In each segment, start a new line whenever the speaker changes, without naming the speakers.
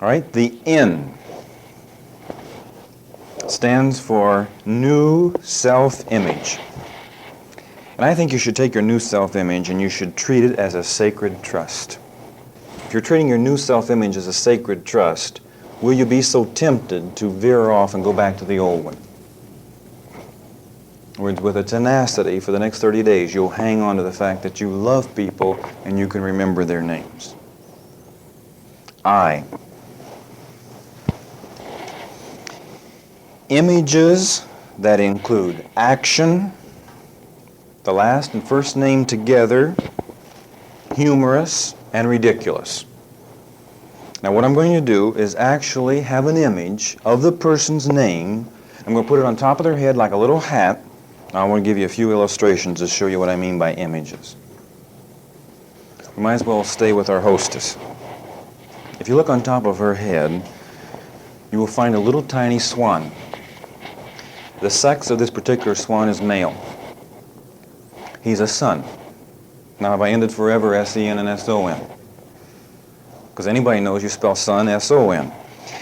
All right, the N stands for new self-image. And I think you should take your new self-image and you should treat it as a sacred trust. If you're treating your new self-image as a sacred trust, will you be so tempted to veer off and go back to the old one? In other words, with a tenacity for the next 30 days, you'll hang on to the fact that you love people and you can remember their names. I. Images that include action, the last and first name together, humorous, and ridiculous. Now what I'm going to do is actually have an image of the person's name. I'm going to put it on top of their head like a little hat. I want to give you a few illustrations to show you what I mean by images. We might as well stay with our hostess. If you look on top of her head, you will find a little tiny swan. The sex of this particular swan is male. He's a son. Now have I ended forever S-E-N and S-O-N? Because anybody knows you spell son S-O-N.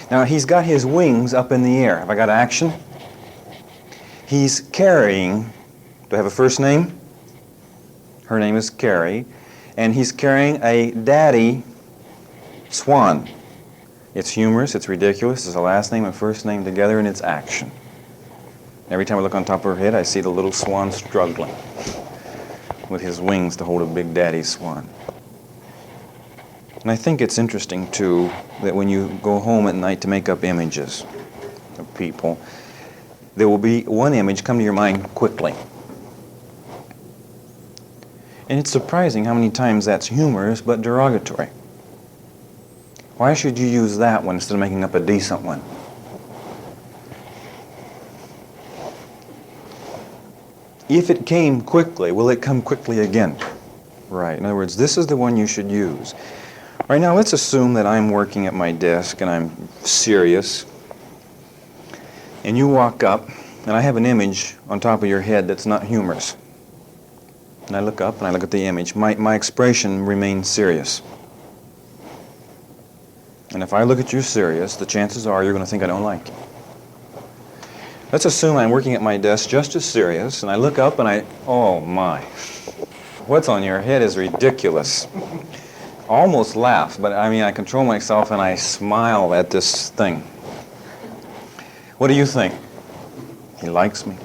Now he's got his wings up in the air. Have I got action? He's carrying, do I have a first name? Her name is Carrie. And he's carrying a daddy swan. It's humorous, it's ridiculous, it's a last name and first name together, and it's action. Every time I look on top of her head, I see the little swan struggling with his wings to hold a big daddy swan. And I think it's interesting, too, that when you go home at night to make up images of people, there will be one image come to your mind quickly. And it's surprising how many times that's humorous but derogatory. Why should you use that one instead of making up a decent one? If it came quickly, will it come quickly again? Right. In other words, this is the one you should use. Right now, let's assume that I'm working at my desk and I'm serious. And you walk up, and I have an image on top of your head that's not humorous. And I look up and I look at the image. My expression remains serious. And if I look at you serious, the chances are you're going to think I don't like you. Let's assume I'm working at my desk just as serious, and I look up and oh my, what's on your head is ridiculous. Almost laugh, but I control myself and I smile at this thing. What do you think? He likes me.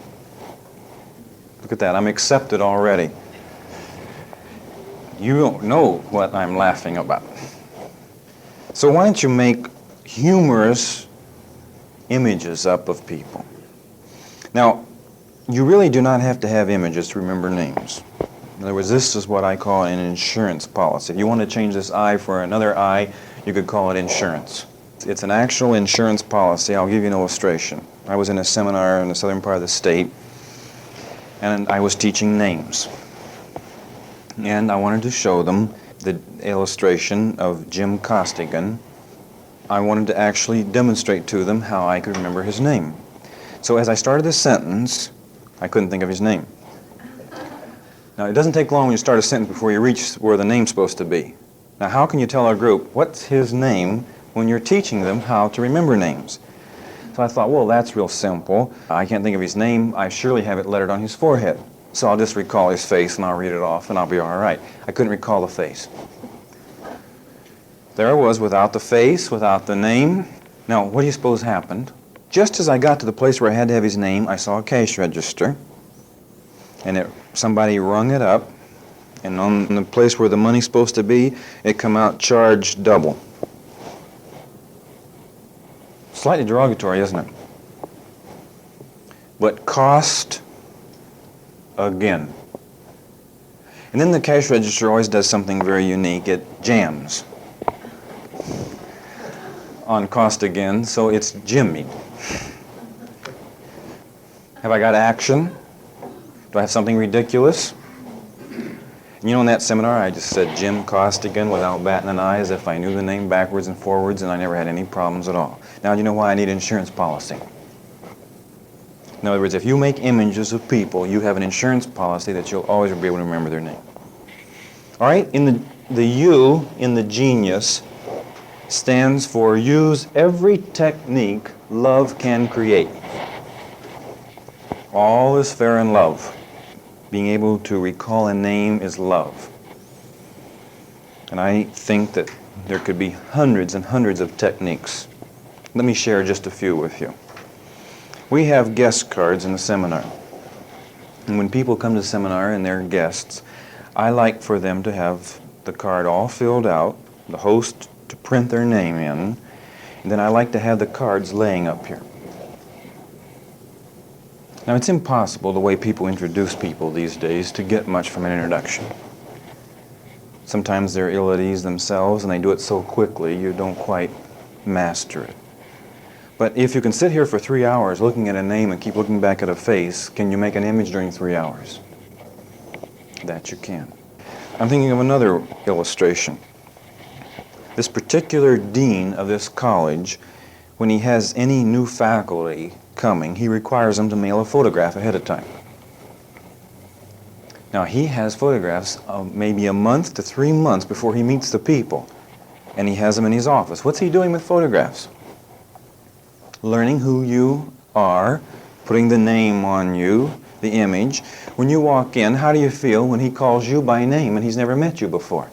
Look at that, I'm accepted already. You don't know what I'm laughing about. So why don't you make humorous images up of people? Now, you really do not have to have images to remember names. In other words, this is what I call an insurance policy. If you want to change this I for another I, you could call it insurance. It's an actual insurance policy. I'll give you an illustration. I was in a seminar in the southern part of the state, and I was teaching names. And I wanted to show them the illustration of Jim Costigan. I wanted to actually demonstrate to them how I could remember his name. So as I started this sentence, I couldn't think of his name. Now, it doesn't take long when you start a sentence before you reach where the name's supposed to be. Now, how can you tell our group what's his name when you're teaching them how to remember names? So I thought, well, that's real simple. I can't think of his name. I surely have it lettered on his forehead. So I'll just recall his face and I'll read it off and I'll be all right. I couldn't recall the face. There I was without the face, without the name. Now, what do you suppose happened? Just as I got to the place where I had to have his name, I saw a cash register, and somebody rung it up, and on the place where the money's supposed to be, it come out charged double. Slightly derogatory, isn't it? But cost again. And then the cash register always does something very unique. It jams on cost again, so it's Jimmy. Have I got action? Do I have something ridiculous? You know, in that seminar, I just said Jim Costigan without batting an eye, as if I knew the name backwards and forwards, and I never had any problems at all. Now, do you know why I need insurance policy? In other words, if you make images of people, you have an insurance policy that you'll always be able to remember their name. All right, in the U, in the genius, stands for use every technique love can create. All is fair in love. Being able to recall a name is love. And I think that there could be hundreds and hundreds of techniques. Let me share just a few with you. We have guest cards in the seminar. And when people come to the seminar and they're guests, I like for them to have the card all filled out, the host to print their name in, and then I like to have the cards laying up here. Now, it's impossible, the way people introduce people these days, to get much from an introduction. Sometimes they're ill at ease themselves, and they do it so quickly you don't quite master it. But if you can sit here for 3 hours looking at a name and keep looking back at a face, can you make an image during 3 hours? That you can. I'm thinking of another illustration. This particular dean of this college, when he has any new faculty coming, he requires them to mail a photograph ahead of time. Now, he has photographs maybe a month to 3 months before he meets the people, and he has them in his office. What's he doing with photographs? Learning who you are, putting the name on you, the image. When you walk in, how do you feel when he calls you by name and he's never met you before?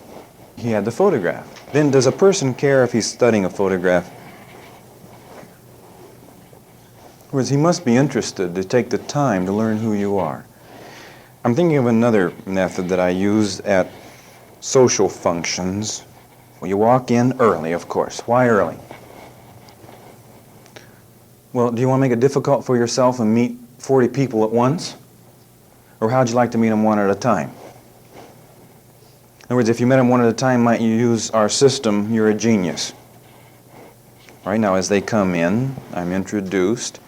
He had the photograph. Then does a person care if he's studying a photograph? Whereas he must be interested to take the time to learn who you are. I'm thinking of another method that I use at social functions. Well, you walk in early, of course. Why early? Well, do you want to make it difficult for yourself and meet 40 people at once? Or how'd you like to meet them one at a time? In other words, if you met them one at a time, might you use our system, you're a genius. Right now, as they come in, I'm introduced.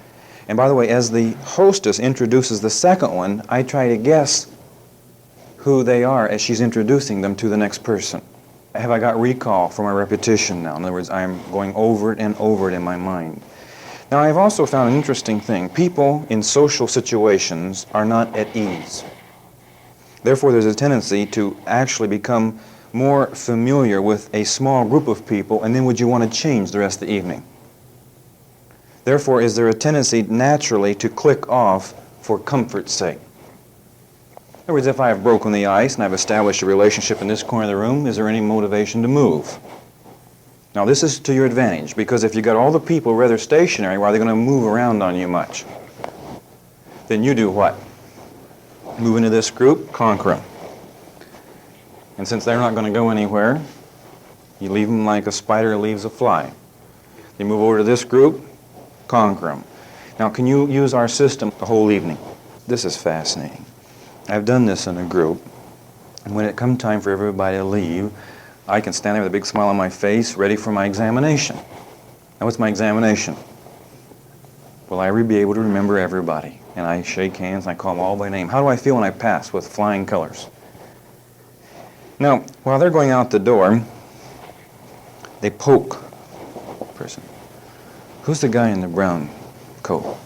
And by the way, as the hostess introduces the second one, I try to guess who they are as she's introducing them to the next person. Have I got recall for my repetition now? In other words, I'm going over it and over it in my mind. Now, I've also found an interesting thing. People in social situations are not at ease. Therefore, there's a tendency to actually become more familiar with a small group of people, and then would you want to change the rest of the evening? Therefore, is there a tendency naturally to click off for comfort's sake? In other words, if I have broken the ice and I've established a relationship in this corner of the room, is there any motivation to move? Now, this is to your advantage, because if you got all the people rather stationary, why are they going to move around on you much? Then you do what? Move into this group, conquer them. And since they're not going to go anywhere, you leave them like a spider leaves a fly. You move over to this group, conquer them. Now, can you use our system the whole evening? This is fascinating. I've done this in a group, and when it comes time for everybody to leave, I can stand there with a big smile on my face, ready for my examination. Now, what's my examination? Will I be able to remember everybody? And I shake hands and I call them all by name. How do I feel when I pass with flying colors? Now, while they're going out the door, they poke the person. Who's the guy in the brown coat?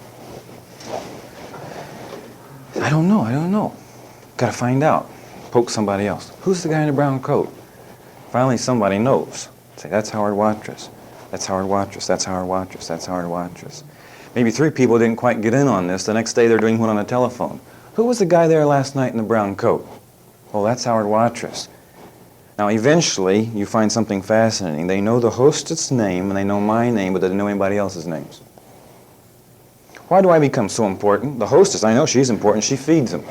I don't know. Got to find out. Poke somebody else. Who's the guy in the brown coat? Finally, somebody knows. Say, that's Howard Watrous. That's Howard Watrous. That's Howard Watrous. That's Howard Watrous. Maybe 3 people didn't quite get in on this. The next day, they're doing one on the telephone. Who was the guy there last night in the brown coat? Oh, that's Howard Watrous. Now, eventually, you find something fascinating. They know the hostess' name, and they know my name, but they don't know anybody else's names. Why do I become so important? The hostess, I know she's important. She feeds them.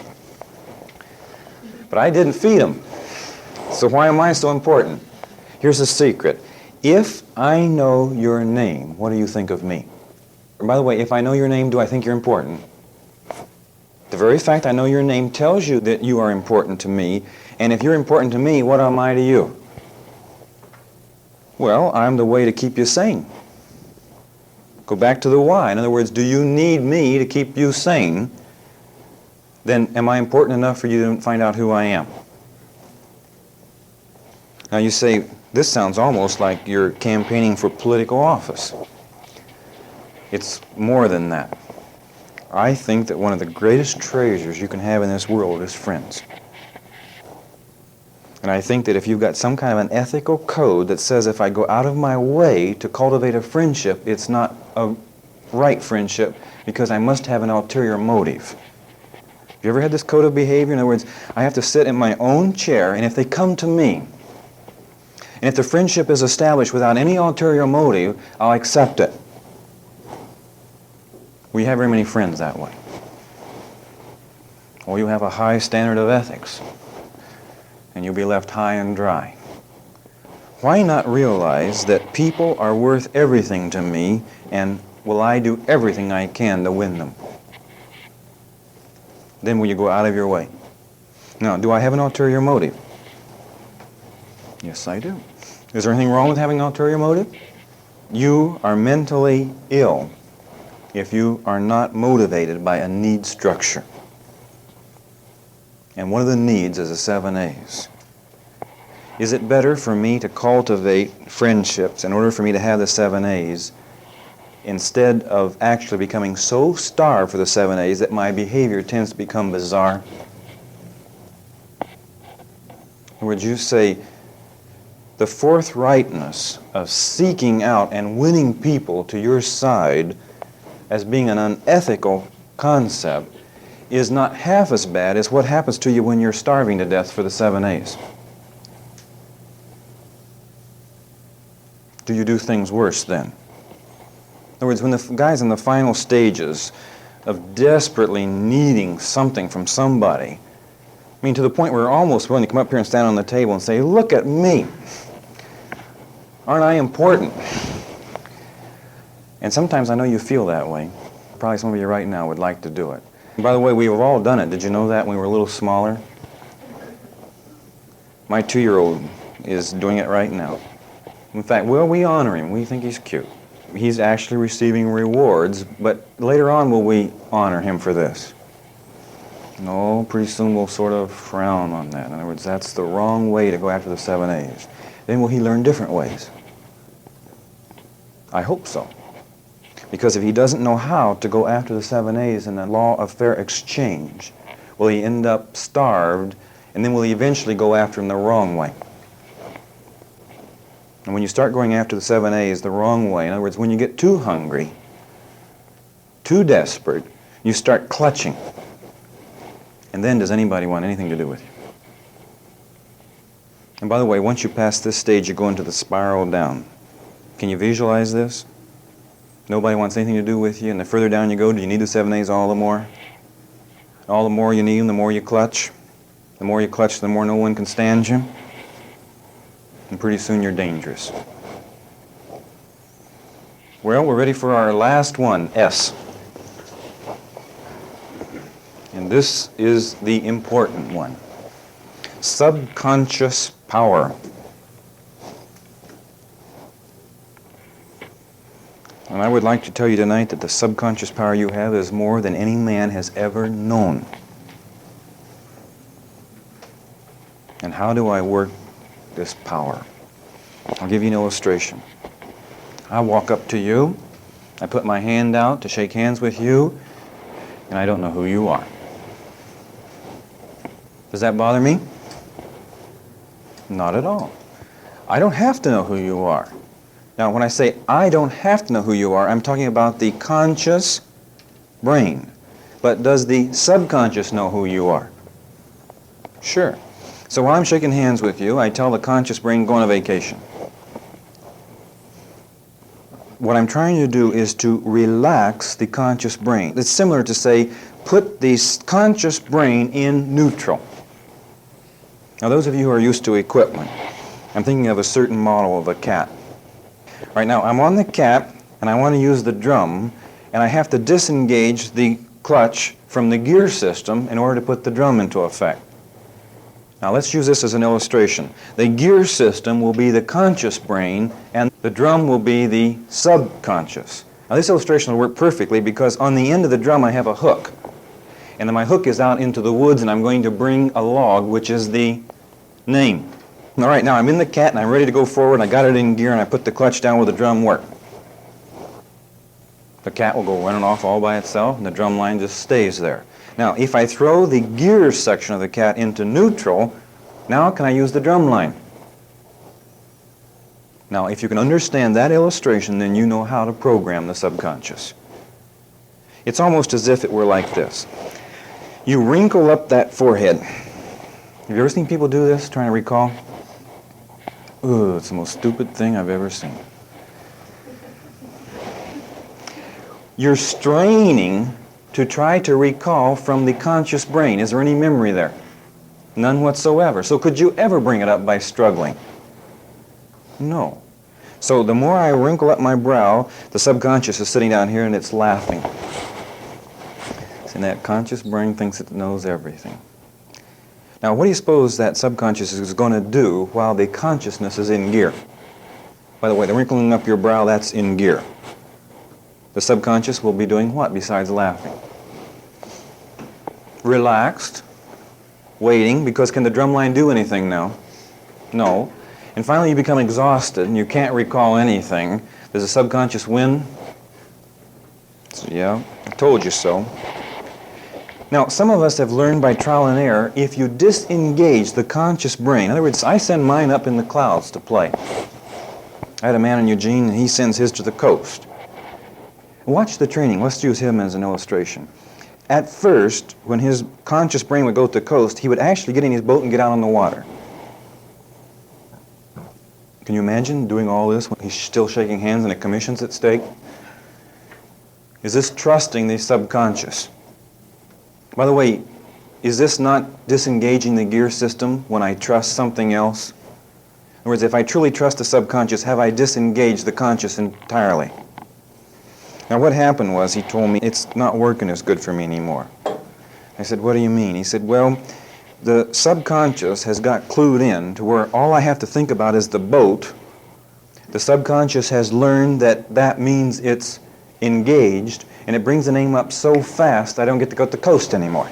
But I didn't feed them. So why am I so important? Here's the secret. If I know your name, what do you think of me? And by the way, if I know your name, do I think you're important? The very fact I know your name tells you that you are important to me. And if you're important to me, what am I to you? Well, I'm the way to keep you sane. Go back to the why. In other words, do you need me to keep you sane? Then am I important enough for you to find out who I am? Now you say, this sounds almost like you're campaigning for political office. It's more than that. I think that one of the greatest treasures you can have in this world is friends. And I think that if you've got some kind of an ethical code that says if I go out of my way to cultivate a friendship, it's not a right friendship because I must have an ulterior motive. Have you ever had this code of behavior? In other words, I have to sit in my own chair, and if they come to me, and if the friendship is established without any ulterior motive, I'll accept it. We have very many friends that way. Or you have a high standard of ethics, and you'll be left high and dry. Why not realize that people are worth everything to me, and will I do everything I can to win them? Then will you go out of your way? Now, do I have an ulterior motive? Yes, I do. Is there anything wrong with having an ulterior motive? You are mentally ill if you are not motivated by a need structure. And one of the needs is the 7 A's. Is it better for me to cultivate friendships in order for me to have the 7 A's instead of actually becoming so starved for the 7 A's that my behavior tends to become bizarre? In other words, you say, the forthrightness of seeking out and winning people to your side as being an unethical concept is not half as bad as what happens to you when you're starving to death for the 7 A's. Do you do things worse then? In other words, when the guy's in the final stages of desperately needing something from somebody, I mean, to the point where we're almost willing to come up here and stand on the table and say, look at me. Aren't I important? And sometimes I know you feel that way. Probably some of you right now would like to do it. And by the way, we've all done it. Did you know that when we were a little smaller? My 2-year-old is doing it right now. In fact, we honor him. We think he's cute. He's actually receiving rewards, but later on will we honor him for this? No, pretty soon we'll sort of frown on that. In other words, that's the wrong way to go after the 7 A's. Then will he learn different ways? I hope so. Because if he doesn't know how to go after the 7 A's in the law of fair exchange, will he end up starved, and then will he eventually go after him the wrong way? And when you start going after the 7 A's the wrong way, in other words, when you get too hungry, too desperate, you start clutching. And then does anybody want anything to do with you? And by the way, once you pass this stage, you go into the spiral down. Can you visualize this? Nobody wants anything to do with you, and the further down you go, do you need the 7 A's all the more? All the more you need them, the more you clutch. The more you clutch, the more no one can stand you. And pretty soon you're dangerous. Well, we're ready for our last one, S. And this is the important one. Subconscious power. And I would like to tell you tonight that the subconscious power you have is more than any man has ever known. And how do I work this power? I'll give you an illustration. I walk up to you, I put my hand out to shake hands with you, and I don't know who you are. Does that bother me? Not at all. I don't have to know who you are. Now, when I say I don't have to know who you are, I'm talking about the conscious brain. But does the subconscious know who you are? Sure. So while I'm shaking hands with you, I tell the conscious brain, go on a vacation. What I'm trying to do is to relax the conscious brain. It's similar to say, put the conscious brain in neutral. Now, those of you who are used to equipment, I'm thinking of a certain model of a cat. All right, now I'm on the cat, and I want to use the drum, and I have to disengage the clutch from the gear system in order to put the drum into effect. Now let's use this as an illustration. The gear system will be the conscious brain, and the drum will be the subconscious. Now this illustration will work perfectly because on the end of the drum I have a hook. And then my hook is out into the woods, and I'm going to bring a log, which is the name. All right, now I'm in the cat, and I'm ready to go forward, and I got it in gear, and I put the clutch down where the drum work. The cat will go running off all by itself, and the drum line just stays there. Now, if I throw the gear section of the cat into neutral, Now can I use the drum line? Now, if you can understand that illustration, then you know how to program the subconscious. It's almost as if it were like this. You wrinkle up that forehead. Have you ever seen people do this, trying to recall? Ooh, it's the most stupid thing I've ever seen. You're straining to try to recall from the conscious brain. Is there any memory there? None whatsoever. So could you ever bring it up by struggling? No. So the more I wrinkle up my brow, the subconscious is sitting down here and it's laughing. And that conscious brain thinks it knows everything. Now, what do you suppose that subconscious is going to do while the consciousness is in gear? By the way, the wrinkling up your brow, that's in gear. The subconscious will be doing what besides laughing? Relaxed, waiting, because can the drumline do anything now? No. And finally you become exhausted and you can't recall anything. Does the subconscious win? So, yeah, I told you so. Now, some of us have learned by trial and error, if you disengage the conscious brain, in other words, I send mine up in the clouds to play. I had a man in Eugene, and he sends his to the coast. Watch the training. Let's use him as an illustration. At first, when his conscious brain would go to the coast, he would actually get in his boat and get out on the water. Can you imagine doing all this when he's still shaking hands and a commission's at stake? Is this trusting the subconscious? By the way, is this not disengaging the gear system when I trust something else? In other words, if I truly trust the subconscious, have I disengaged the conscious entirely? Now what happened was, he told me, it's not working as good for me anymore. I said, what do you mean? He said, well, the subconscious has got clued in to where all I have to think about is the boat. The subconscious has learned that that means it's engaged, and it brings the name up so fast I don't get to go to the coast anymore.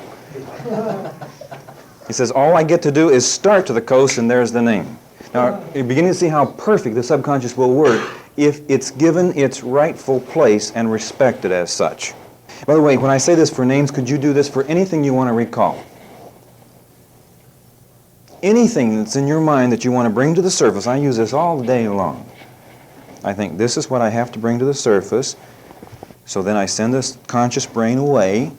He says, all I get to do is start to the coast and there's the name. Now, you're beginning to see how perfect the subconscious will work if it's given its rightful place and respected as such. By the way, when I say this for names, could you do this for anything you want to recall? Anything that's in your mind that you want to bring to the surface, I use this all day long. I think this is what I have to bring to the surface. So then I send this conscious brain away.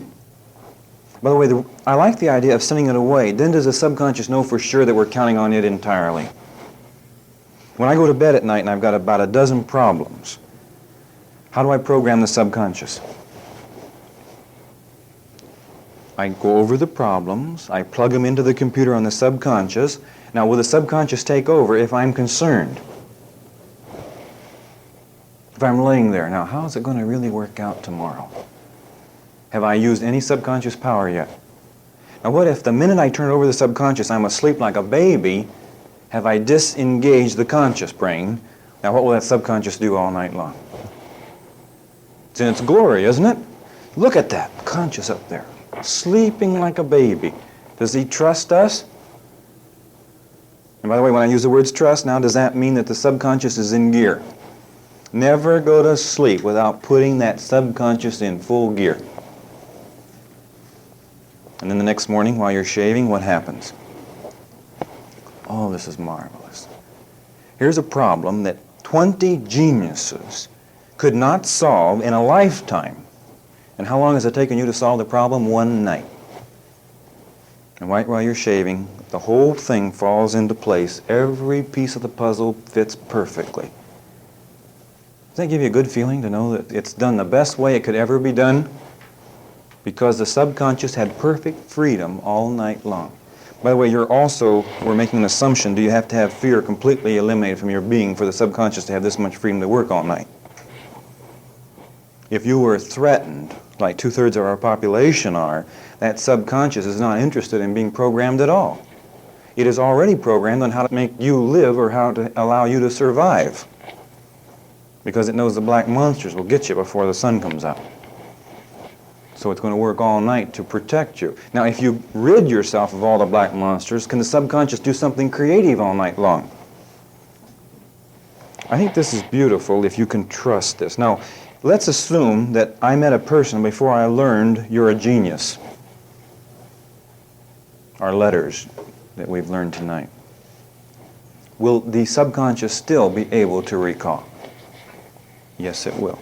By the way, I like the idea of sending it away. Then does the subconscious know for sure that we're counting on it entirely? When I go to bed at night and I've got about a dozen problems, how do I program the subconscious? I go over the problems, I plug them into the computer on the subconscious. Now, will the subconscious take over if I'm concerned? If I'm laying there, now how is it going to really work out tomorrow? Have I used any subconscious power yet? Now what if the minute I turn over the subconscious I'm asleep like a baby? Have I disengaged the conscious brain? Now what will that subconscious do all night long? It's in its glory, isn't it? Look at that, conscious up there, sleeping like a baby. Does he trust us? And by the way, when I use the words trust now, does that mean that the subconscious is in gear? Never go to sleep without putting that subconscious in full gear. And then the next morning while you're shaving, what happens? Oh, this is marvelous. Here's a problem that 20 geniuses could not solve in a lifetime. And how long has it taken you to solve the problem? One night. And right while you're shaving, the whole thing falls into place. Every piece of the puzzle fits perfectly. Doesn't that give you a good feeling to know that it's done the best way it could ever be done? Because the subconscious had perfect freedom all night long. By the way, we're making an assumption. Do you have to have fear completely eliminated from your being for the subconscious to have this much freedom to work all night? If you were threatened, like 2/3 of our population are, that subconscious is not interested in being programmed at all. It is already programmed on how to make you live or how to allow you to survive. Because it knows the black monsters will get you before the sun comes out. So it's going to work all night to protect you. Now, if you rid yourself of all the black monsters, can the subconscious do something creative all night long? I think this is beautiful if you can trust this. Now, let's assume that I met a person before I learned you're a genius. Our letters. that we've learned tonight, will the subconscious still be able to recall? Yes, it will.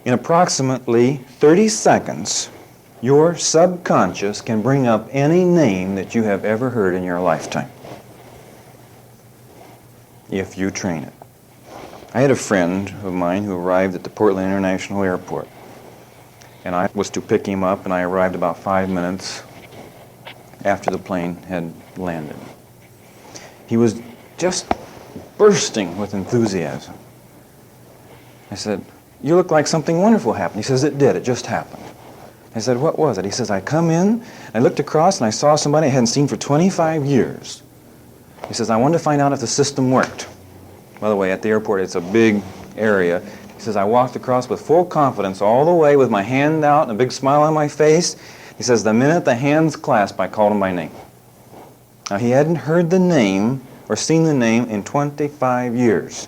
In approximately 30 seconds, your subconscious can bring up any name that you have ever heard in your lifetime, if you train it. I had a friend of mine who arrived at the Portland International Airport, and I was to pick him up, and I arrived about 5 minutes after the plane had landed. He was just bursting with enthusiasm. I said, "You look like something wonderful happened." He says, "It did. It just happened." I said, "What was it?" He says, "I come in, I looked across, and I saw somebody I hadn't seen for 25 years. He says, "I wanted to find out if the system worked." By the way, at the airport, it's a big area. He says, "I walked across with full confidence all the way with my hand out and a big smile on my face." He says, "The minute the hands clasped, I called him by name." Now, he hadn't heard the name or seen the name in 25 years.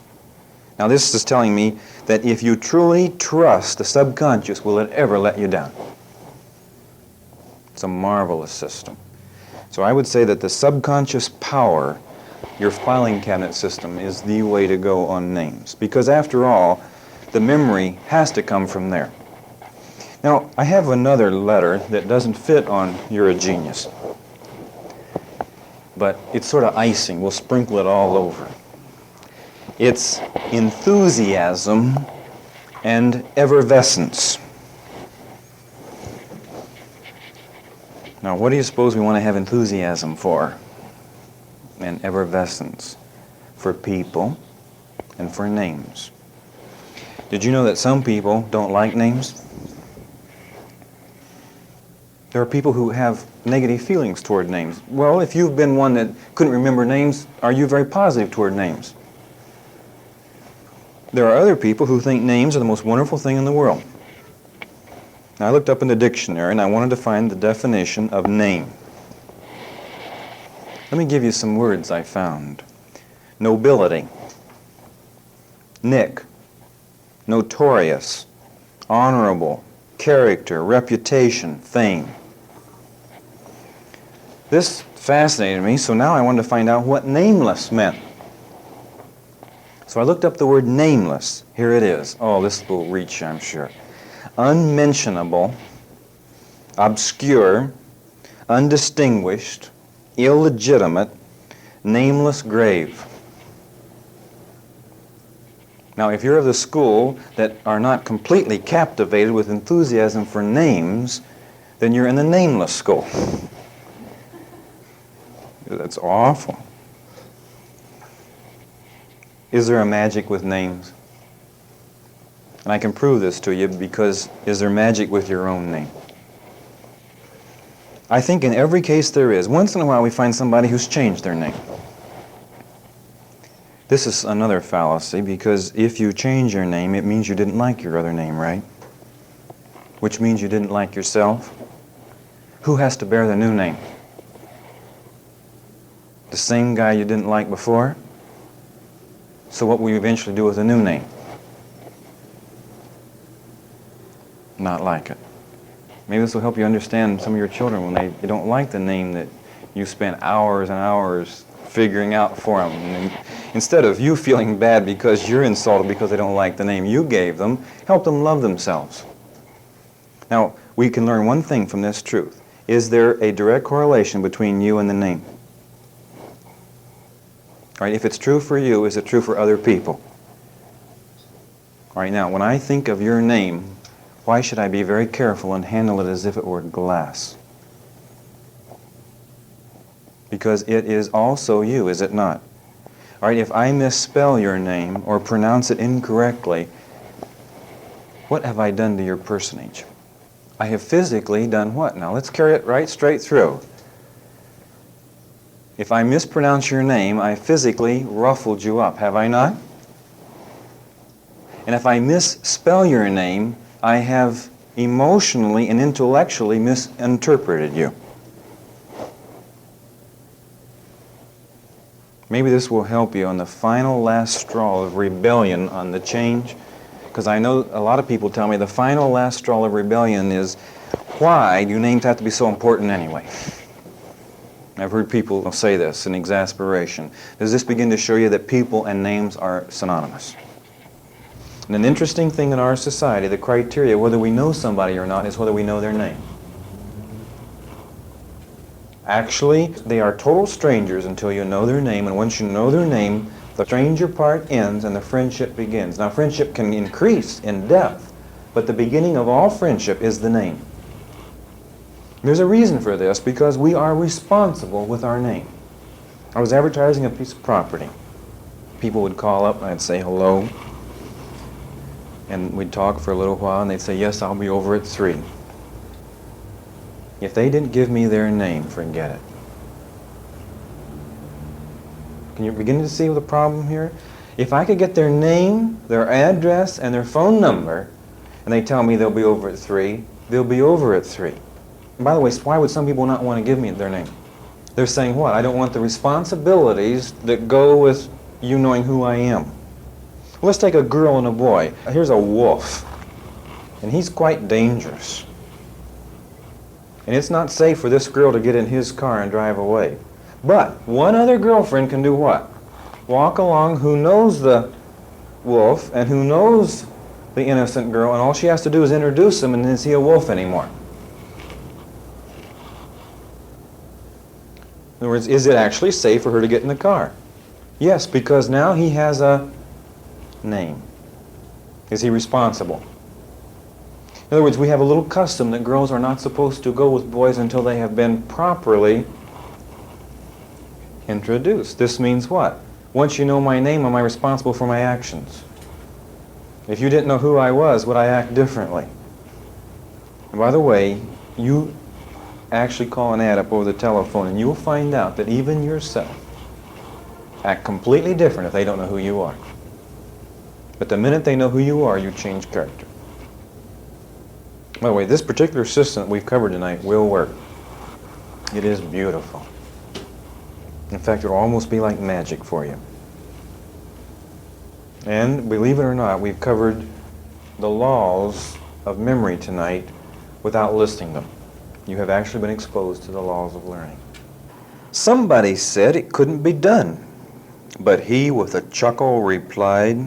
Now, this is telling me that if you truly trust the subconscious, will it ever let you down? It's a marvelous system. So I would say that the subconscious power, your filing cabinet system, is the way to go on names. Because after all, the memory has to come from there. Now, I have another letter that doesn't fit on "You're a Genius." But it's sort of icing. We'll sprinkle it all over. It's enthusiasm and effervescence. Now, what do you suppose we want to have enthusiasm for? And effervescence for people and for names. Did you know that some people don't like names? There are people who have negative feelings toward names. Well, if you've been one that couldn't remember names, are you very positive toward names? There are other people who think names are the most wonderful thing in the world. Now, I looked up in the dictionary and I wanted to find the definition of name. Let me give you some words I found. Nobility, nick, notorious, honorable, character, reputation, fame. This fascinated me, so now I wanted to find out what nameless meant. So I looked up the word nameless. Here it is. Oh, this will reach, I'm sure. Unmentionable, obscure, undistinguished, illegitimate, nameless grave. Now, if you're of the school that are not completely captivated with enthusiasm for names, then you're in the nameless school. That's awful. Is there a magic with names? And I can prove this to you because is there magic with your own name? I think in every case there is. Once in a while we find somebody who's changed their name. This is another fallacy because if you change your name, it means you didn't like your other name, right? Which means you didn't like yourself. Who has to bear the new name? The same guy you didn't like before? So what will you eventually do with a new name? Not like it. Maybe this will help you understand some of your children when they don't like the name that you spent hours and hours figuring out for them. And instead of you feeling bad because you're insulted because they don't like the name you gave them, help them love themselves. Now, we can learn one thing from this truth. Is there a direct correlation between you and the name? All right, if it's true for you, is it true for other people? All right, now, when I think of your name, why should I be very careful and handle it as if it were glass? Because it is also you, is it not? All right, if I misspell your name or pronounce it incorrectly, what have I done to your personage? I have physically done what? Now, let's carry it right straight through. If I mispronounce your name, I physically ruffled you up, have I not? And if I misspell your name, I have emotionally and intellectually misinterpreted you. Maybe this will help you on the final last straw of rebellion on the change. Because I know a lot of people tell me the final last straw of rebellion is, why do names have to be so important anyway? I've heard people say this in exasperation. Does this begin to show you that people and names are synonymous? And an interesting thing in our society, the criteria whether we know somebody or not is whether we know their name. Actually, they are total strangers until you know their name, and once you know their name, the stranger part ends and the friendship begins. Now, friendship can increase in depth, but the beginning of all friendship is the name. There's a reason for this, because we are responsible with our name. I was advertising a piece of property. People would call up and I'd say hello, and we'd talk for a little while, and they'd say, yes, I'll be over at 3. If they didn't give me their name, forget it. Can you begin to see the problem here? If I could get their name, their address, and their phone number, and they tell me they'll be over at 3, they'll be over at 3. And by the way, why would some people not want to give me their name? They're saying what? I don't want the responsibilities that go with you knowing who I am. Let's take a girl and a boy. Here's a wolf, and he's quite dangerous. And it's not safe for this girl to get in his car and drive away. But one other girlfriend can do what? Walk along who knows the wolf and who knows the innocent girl, and all she has to do is introduce him, and is he a wolf anymore? In other words, is it actually safe for her to get in the car? Yes, because now he has a name. Is he responsible? In other words, we have a little custom that girls are not supposed to go with boys until they have been properly introduced. This means what? Once you know my name, am I responsible for my actions? If you didn't know who I was, would I act differently? And by the way, you actually call an ad up over the telephone, and you'll find out that even yourself act completely different if they don't know who you are. But the minute they know who you are, you change character. By the way, this particular system that we've covered tonight will work. It is beautiful. In fact, it'll almost be like magic for you. And believe it or not, we've covered the laws of memory tonight without listing them. You have actually been exposed to the laws of learning. Somebody said it couldn't be done, but he with a chuckle replied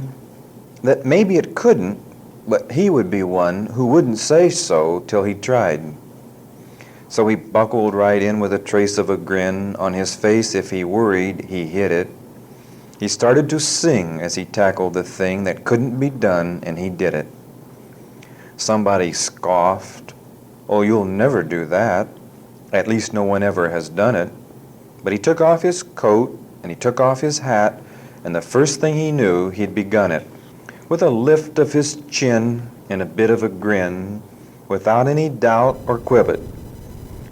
that maybe it couldn't, but he would be one who wouldn't say so till he tried. So he buckled right in with a trace of a grin on his face. If he worried, he hid it. He started to sing as he tackled the thing that couldn't be done, and he did it. Somebody scoffed, "Oh, you'll never do that. At least no one ever has done it." But he took off his coat, and he took off his hat, and the first thing he knew, he'd begun it. With a lift of his chin and a bit of a grin, without any doubt or quibbit,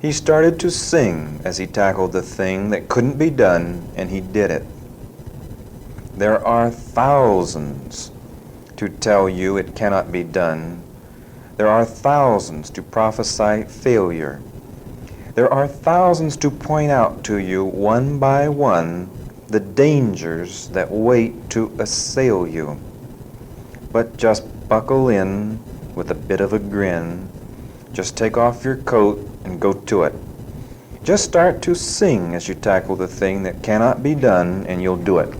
he started to sing as he tackled the thing that couldn't be done, and he did it. There are thousands to tell you it cannot be done. There are thousands to prophesy failure. There are thousands to point out to you one by one the dangers that wait to assail you. But just buckle in with a bit of a grin. Just take off your coat and go to it. Just start to sing as you tackle the thing that cannot be done, and you'll do it.